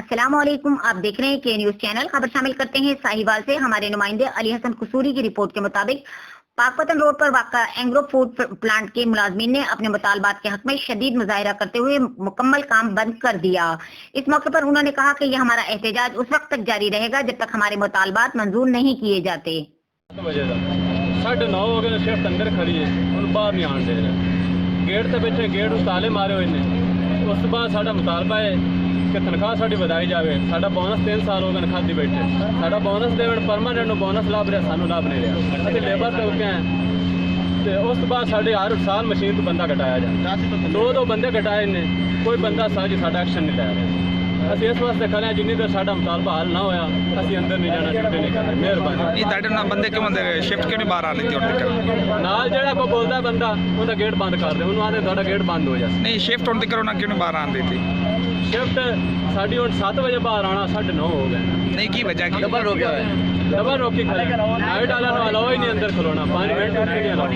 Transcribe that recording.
अस्सलामुअलैकुम। आप देख रहे हैं के न्यूज चैनल। खबर शामिल करते हैं साहिवाल से। हमारे नुमाइंदे अली हसन कसूरी की रिपोर्ट के मुताबिक पाकपतन रोड पर वाक़ा एंग्रो फूड प्लांट के मुलाजमीन ने अपने मुतालबात के हक में शदीद मुजाहिरा करते हुए मुकम्मल काम बंद कर दिया। इस मौके पर उन्होंने कहा कि यह हमारा एहतजाज उस वक्त तक जारी रहेगा जब तक हमारे मुतालबात मंजूर नहीं किए जाते। 9:30 हो गए, शिफ्ट अंदर खड़ी है, उन्होंने बाहर नहीं आने दे रहे। गेट से बैठे, गेट उस ताले मारे हुए ने। उस बाद साडा मुतालबा है कि तनख्वाह साड़ी वधाई जाए। साडा बोनस 3 साल हो गए खाती बैठे। साडा बोनस देवन परमानेंट बोनस लाभ रहा, सानू लाभ नहीं रहा। अभी लेबर चौके हैं तो उस बाद साढ़े हर साल मशीन तो बंदा कटाया जाए। दो बंदे कटाए ने, कोई बंदा साजी साडा एक्शन नहीं लै रहा। ਅਸੀਂ ਇਸ ਵਾਸਤੇ ਖੜੇ ਹਾਂ ਜਿੰਨੀ ਦੇਰ ਸਾਡਾ ਮੁਤਾਲਬਾ ਹੱਲ ਨਾ ਹੋਇਆ ਅਸੀਂ ਅੰਦਰ ਨਹੀਂ ਜਾਣਾ, ਡਿਊਟੀ ਨਹੀਂ ਕਰਨੀ। ਮਿਹਰਬਾਨੀ। ਨਹੀਂ ਤੁਹਾਡੇ ਨਾਲ ਬੰਦੇ ਕਿਉਂ ਬੰਦੇ ਸ਼ਿਫਟ ਕਿਉਂ ਨਹੀਂ ਬਾਹਰ ਆਣ ਦਿੱਤੀ ਹੁਣ ਤੱਕ? ਨਾਲ ਜਿਹੜਾ ਕੋਈ ਬੋਲਦਾ ਬੰਦਾ ਉਹਦਾ ਗੇਟ ਬੰਦ ਕਰ ਦੇ, ਉਹਨੂੰ ਆਂਦੇ ਤੁਹਾਡਾ ਗੇਟ ਬੰਦ ਹੋ ਜਾ। ਨਹੀਂ ਸ਼ਿਫਟ ਹੁਣ ਤੱਕ ਉਹਨਾਂ ਕਿਉਂ ਨਹੀਂ ਬਾਹਰ ਆਣ ਦਿੱਤੀ? शिफ्ट साड़ी और 7 बजे बाहर आना, 9:30 हो गए। नहीं की वजह की? डबल रोके हुए, डबल रोकी खड़े। नाइट वाला अलाउ ही नहीं अंदर खलोना, 5 मिनट नहीं अलाउ।